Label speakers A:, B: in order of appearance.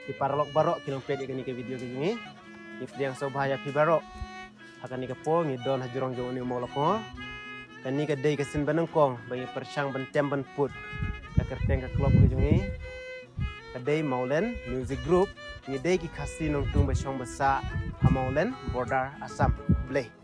A: Iparlok barok kinong pwede kani ke video kini. Ipriang so bahaya pi barok. Akan ni ke po ngidon hajurong jong ni molok ngo. Kani ke day kesin baneng kong bagi persyang bentem ben put. Kakerteng ke klub ke jongi. Kadai Mawlen Music Group ni day ki khasi nong tung besyong besa Mawlen border Assam bleh.